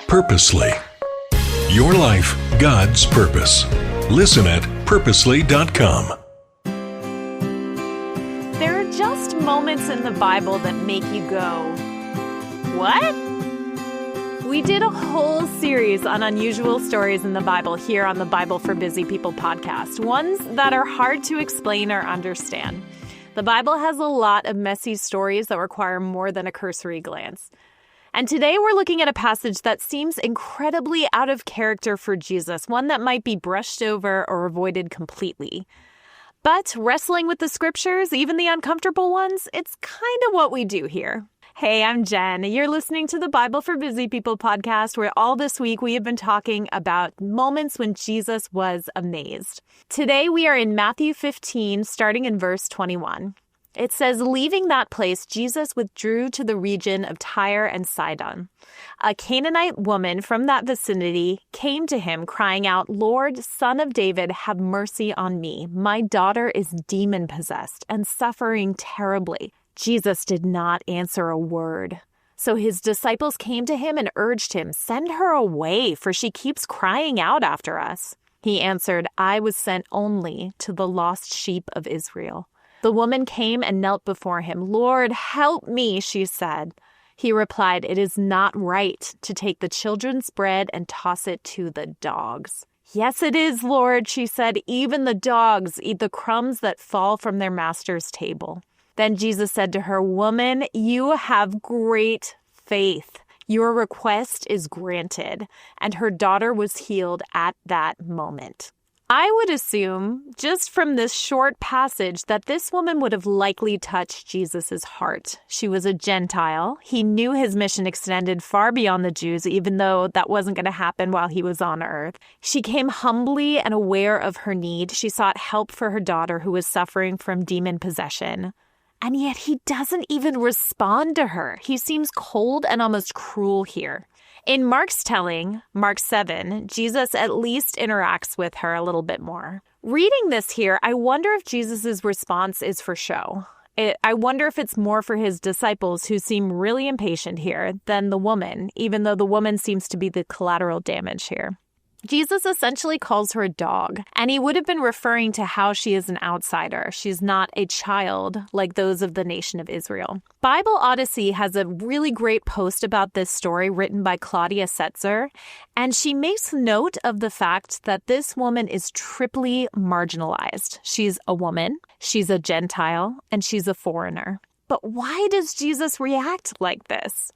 Purposely. Your life, God's purpose. Listen at purposely.com. There are just moments in the Bible that make you go, what? We did a whole series on unusual stories in the Bible here on the Bible for Busy People podcast, ones that are hard to explain or understand. The Bible has a lot of messy stories that require more than a cursory glance. And today we're looking at a passage that seems incredibly out of character for Jesus, one that might be brushed over or avoided completely. But wrestling with the scriptures, even the uncomfortable ones, it's kind of what we do here. Hey, I'm Jen. You're listening to the Bible for Busy People podcast, where all this week we have been talking about moments when Jesus was amazed. Today we are in Matthew 15, starting in verse 21. It says, leaving that place, Jesus withdrew to the region of Tyre and Sidon. A Canaanite woman from that vicinity came to him, crying out, Lord, Son of David, have mercy on me. My daughter is demon-possessed and suffering terribly. Jesus did not answer a word. So his disciples came to him and urged him, send her away, for she keeps crying out after us. He answered, I was sent only to the lost sheep of Israel. The woman came and knelt before him. Lord, help me, she said. He replied, it is not right to take the children's bread and toss it to the dogs. Yes, it is, Lord, she said. Even the dogs eat the crumbs that fall from their master's table. Then Jesus said to her, Woman, you have great faith. Your request is granted. And her daughter was healed at that moment. I would assume, just from this short passage, that this woman would have likely touched Jesus' heart. She was a Gentile. He knew his mission extended far beyond the Jews, even though that wasn't going to happen while he was on earth. She came humbly and aware of her need. She sought help for her daughter who was suffering from demon possession. And yet he doesn't even respond to her. He seems cold and almost cruel here. In Mark's telling, Mark 7, Jesus at least interacts with her a little bit more. Reading this here, I wonder if Jesus' response is for show. I wonder if it's more for his disciples who seem really impatient here than the woman, even though the woman seems to be the collateral damage here. Jesus essentially calls her a dog, and he would have been referring to how she is an outsider. She's not a child like those of the nation of Israel. Bible Odyssey has a really great post about this story written by Claudia Setzer, and she makes note of the fact that this woman is triply marginalized. She's a woman, she's a Gentile, and she's a foreigner. But why does Jesus react like this?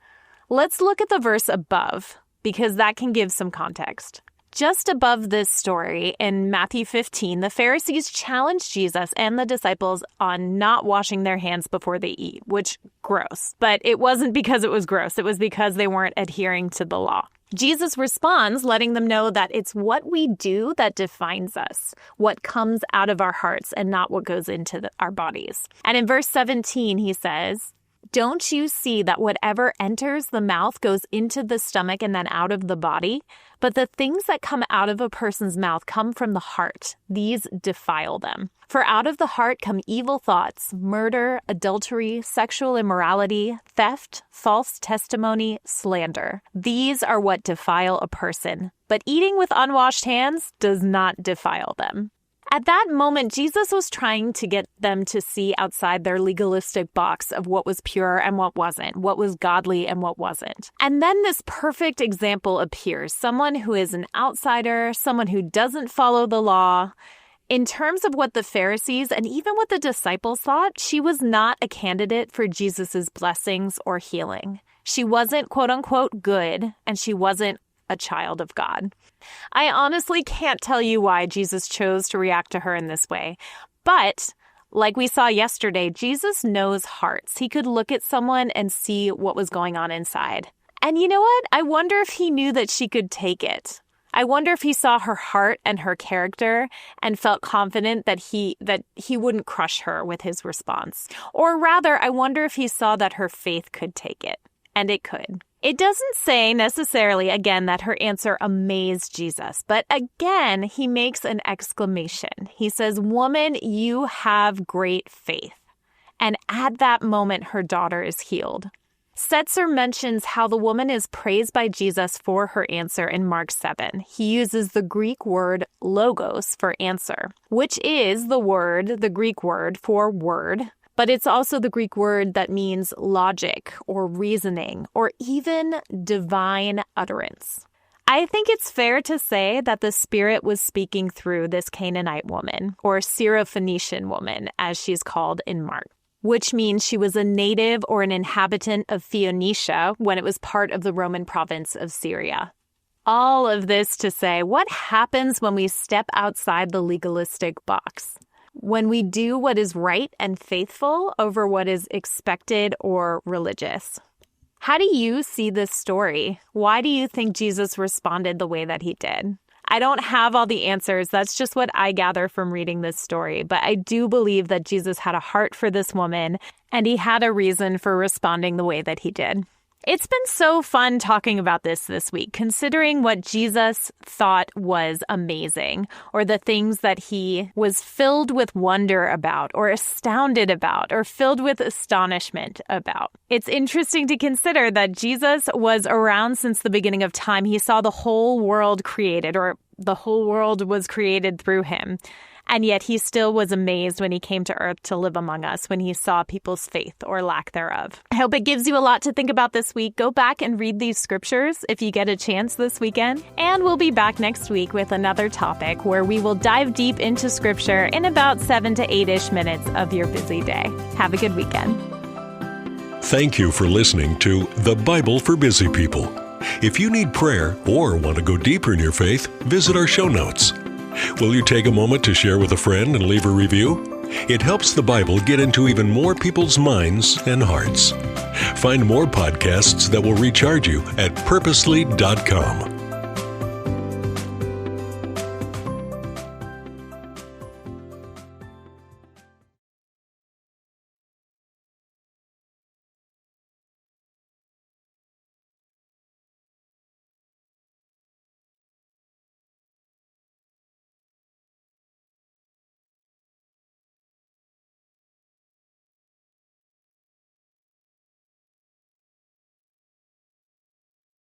Let's look at the verse above, because that can give some context. Just above this story, in Matthew 15, the Pharisees challenged Jesus and the disciples on not washing their hands before they eat, which, gross. But it wasn't because it was gross. It was because they weren't adhering to the law. Jesus responds, letting them know that it's what we do that defines us, what comes out of our hearts and not what goes into our bodies. And in verse 17, he says, don't you see that whatever enters the mouth goes into the stomach and then out of the body? But the things that come out of a person's mouth come from the heart. These defile them. For out of the heart come evil thoughts, murder, adultery, sexual immorality, theft, false testimony, slander. These are what defile a person. But eating with unwashed hands does not defile them. At that moment, Jesus was trying to get them to see outside their legalistic box of what was pure and what wasn't, what was godly and what wasn't. And then this perfect example appears, someone who is an outsider, someone who doesn't follow the law. In terms of what the Pharisees and even what the disciples thought, she was not a candidate for Jesus's blessings or healing. She wasn't, quote unquote, good, and she wasn't a child of God. I honestly can't tell you why Jesus chose to react to her in this way. But like we saw yesterday, Jesus knows hearts. He could look at someone and see what was going on inside. And you know what? I wonder if he knew that she could take it. I wonder if he saw her heart and her character and felt confident that he wouldn't crush her with his response. Or rather, I wonder if he saw that her faith could take it. And it could. It doesn't say necessarily, again, that her answer amazed Jesus. But again, he makes an exclamation. He says, "Woman, you have great faith." And at that moment, her daughter is healed. Setzer mentions how the woman is praised by Jesus for her answer in Mark 7. He uses the Greek word logos for answer, which is the Greek word for word, but it's also the Greek word that means logic or reasoning or even divine utterance. I think it's fair to say that the Spirit was speaking through this Canaanite woman, or Syrophoenician woman, as she's called in Mark, which means she was a native or an inhabitant of Phoenicia when it was part of the Roman province of Syria. All of this to say, what happens when we step outside the legalistic box? When we do what is right and faithful over what is expected or religious? How do you see this story? Why do you think Jesus responded the way that he did? I don't have all the answers. That's just what I gather from reading this story. But I do believe that Jesus had a heart for this woman, and he had a reason for responding the way that he did. It's been so fun talking about this week, considering what Jesus thought was amazing, or the things that he was filled with wonder about, or astounded about, or filled with astonishment about. It's interesting to consider that Jesus was around since the beginning of time. He saw the whole world created, or the whole world was created through him. And yet he still was amazed when he came to earth to live among us, when he saw people's faith or lack thereof. I hope it gives you a lot to think about this week. Go back and read these scriptures if you get a chance this weekend. And we'll be back next week with another topic where we will dive deep into scripture in about 7 to 8-ish minutes of your busy day. Have a good weekend. Thank you for listening to The Bible for Busy People. If you need prayer or want to go deeper in your faith, visit our show notes. Will you take a moment to share with a friend and leave a review? It helps the Bible get into even more people's minds and hearts. Find more podcasts that will recharge you at purposely.com.